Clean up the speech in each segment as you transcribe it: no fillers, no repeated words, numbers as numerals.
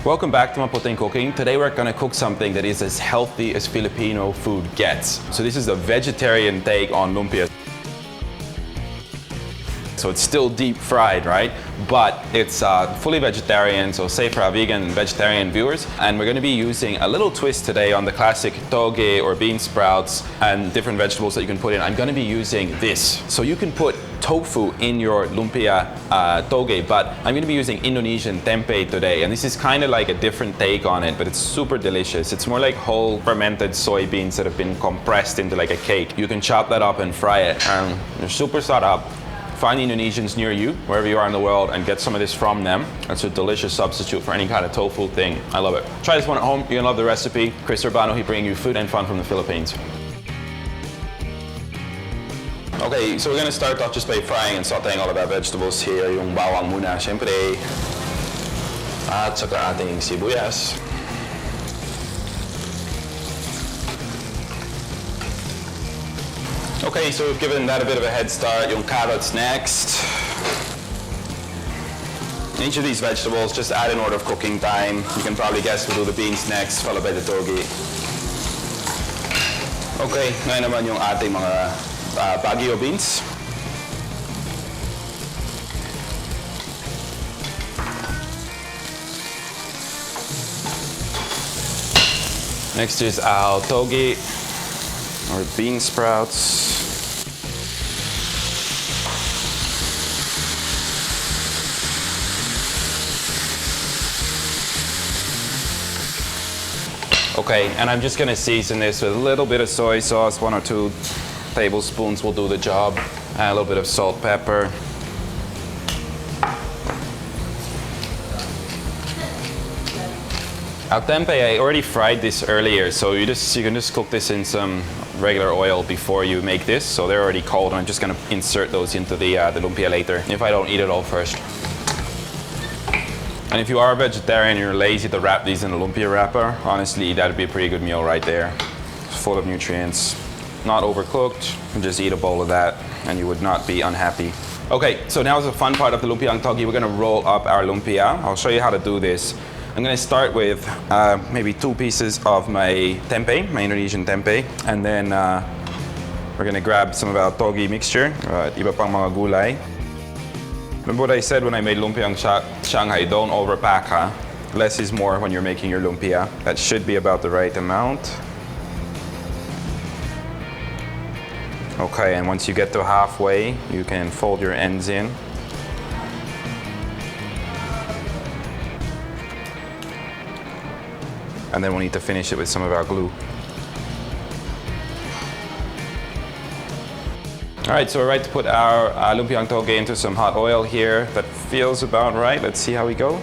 Welcome back to Maputing Cooking. Today we're gonna cook something that is as healthy as Filipino food gets. So this is a vegetarian take on lumpia. So it's still deep fried, right? But it's fully vegetarian, so safe for our vegan and vegetarian viewers. And we're gonna be using a little twist today on the classic toge or bean sprouts and different vegetables that you can put in. I'm gonna be using this. So you can put tofu in your lumpia toge, but I'm gonna be using Indonesian Tempe today. And this is kind of like a different take on it, but it's super delicious. It's more like whole fermented soybeans that have been compressed into like a cake. You can chop that up and fry it, and they're super set up. Find Indonesians near you, wherever you are in the world, and get some of this from them. It's a delicious substitute for any kind of tofu thing. I love it. Try this one at home. You're gonna love the recipe. Chris Urbano, he bringing you food and fun from the Philippines. Okay, so we're gonna start off just by frying and sauteing all of our vegetables here. Yung bawang muna, syempre. At saka ating sibuyas. Okay, so we've given that a bit of a head start. Yung carrots next. Each of these vegetables, just add in order of cooking time. You can probably guess we'll do the beans next, followed by the toge. Okay, ngayon naman yung ating mga Baguio beans. Next is our toge, or bean sprouts. Okay, and I'm just gonna season this with a little bit of soy sauce, 1 or 2 tablespoons will do the job. Add a little bit of salt, pepper. Our tempeh, I already fried this earlier, so you can just cook this in some regular oil before you make this. So they're already cold, and I'm just gonna insert those into the lumpia later, if I don't eat it all first. And if you are a vegetarian and you're lazy to wrap these in a lumpia wrapper, honestly, that'd be a pretty good meal right there. It's full of nutrients, not overcooked. You just eat a bowl of that and you would not be unhappy. Okay, so now is the fun part of the Lumpiang Toge. We're gonna roll up our lumpia. I'll show you how to do this. I'm gonna start with maybe 2 pieces of my tempeh, my Indonesian tempeh, and then we're gonna grab some of our toge mixture, iba pang mga gulay. Remember what I said when I made Lumpiang Shanghai, don't overpack, huh? Less is more when you're making your lumpia. That should be about the right amount. Okay, and once you get to halfway, you can fold your ends in. And then we'll need to finish it with some of our glue. All right, so we're right to put our Lumpiang Toge into some hot oil here. That feels about right. Let's see how we go.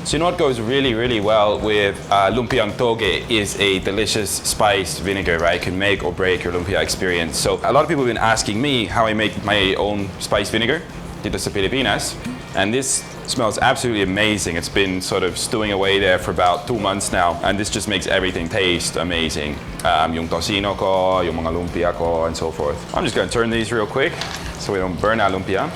So you know what goes really, really well with Lumpiang Toge is a delicious spiced vinegar, right? It can make or break your lumpia experience. So a lot of people have been asking me how I make my own spiced vinegar dito sa Pilipinas. And this smells absolutely amazing. It's been sort of stewing away there for about 2 months now, and this just makes everything taste amazing. Yung tocino ko, yung mga lumpia ko, and so forth. I'm just gonna turn these real quick so we don't burn our lumpia.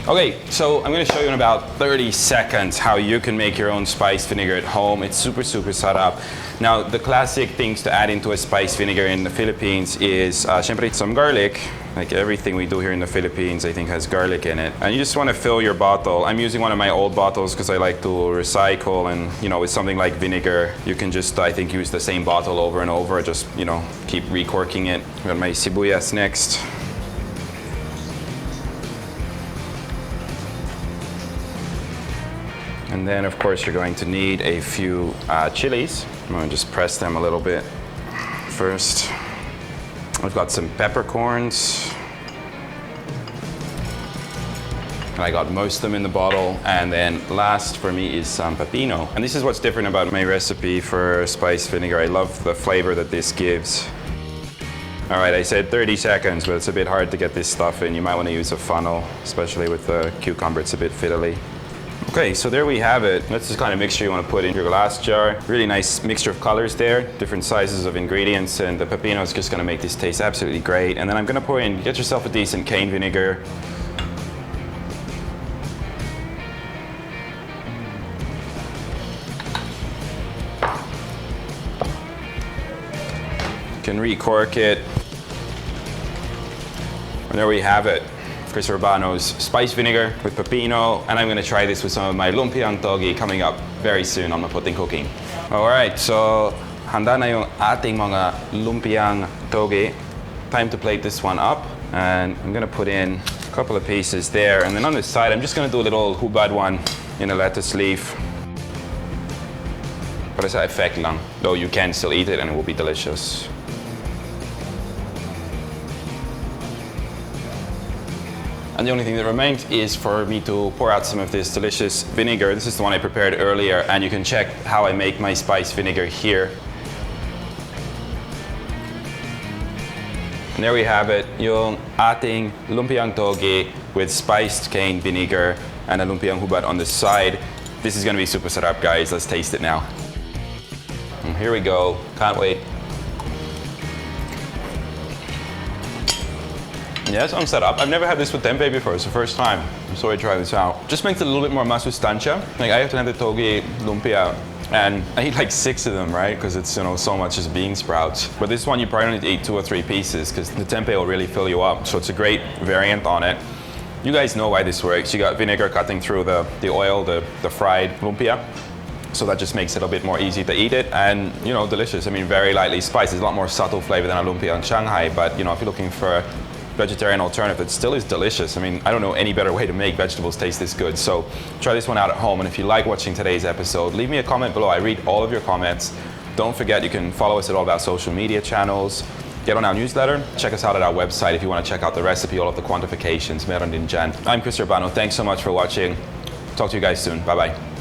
Okay, so I'm gonna show you in about 30 seconds how you can make your own spiced vinegar at home. It's super, super set up. Now, the classic things to add into a spiced vinegar in the Philippines is syempre some garlic. Like everything we do here in the Philippines, I think has garlic in it. And you just want to fill your bottle. I'm using one of my old bottles because I like to recycle, and you know, with something like vinegar, you can just, I think, use the same bottle over and over, just, you know, keep recorking it. I got my sibuyas next. And then, of course, you're going to need a few chilies. I'm going to just press them a little bit first. I've got some peppercorns. And I got most of them in the bottle. And then last for me is some pepino. And this is what's different about my recipe for spiced vinegar. I love the flavor that this gives. All right, I said 30 seconds, but it's a bit hard to get this stuff in. You might want to use a funnel, especially with the cucumber. It's a bit fiddly. Okay, so there we have it. That's the kind of mixture you want to put in your glass jar. Really nice mixture of colors there, different sizes of ingredients, and the pepino is just going to make this taste absolutely great. And then I'm going to pour in, get yourself a decent cane vinegar. You can re-cork it. And there we have it. Chris Urbano's spice vinegar with pepino, and I'm going to try this with some of my Lumpiang Togue coming up very soon on my pudding cooking. Alright, so handa na yung ating mga Lumpiang Togue. Time to plate this one up, and I'm going to put in a couple of pieces there, and then on this side I'm just going to do a little hubad one in a lettuce leaf. Para sa effect lang, though you can still eat it and it will be delicious. And the only thing that remains is for me to pour out some of this delicious vinegar. This is the one I prepared earlier, and you can check how I make my spice vinegar here. And there we have it, yung ating Lumpiang Togue with spiced cane vinegar and a Lumpiang hubad on the side. This is gonna be super sarap, guys. Let's taste it now. And here we go, can't wait. Yes, ang sarap. I've never had this with tempeh before. It's the first time. So I try this out. Just makes it a little bit more masustancia. Like I have to have the toge lumpia, and I eat like 6 of them, right? Because it's, you know, so much as bean sprouts. But this one you probably only need to eat 2 or 3 pieces because the tempeh will really fill you up. So it's a great variant on it. You guys know why this works. You got vinegar cutting through the oil, the fried lumpia. So that just makes it a bit more easy to eat it, and, you know, delicious. I mean, very lightly spiced. It's a lot more subtle flavor than a lumpia in Shanghai, but, you know, if you're looking for vegetarian alternative that still is delicious. I mean, I don't know any better way to make vegetables taste this good. So try this one out at home. And if you like watching today's episode, leave me a comment below. I read all of your comments. Don't forget, you can follow us at all of our social media channels. Get on our newsletter. Check us out at our website if you want to check out the recipe, all of the quantifications. Meron din dyan. I'm Chris Urbano. Thanks so much for watching. Talk to you guys soon. Bye-bye.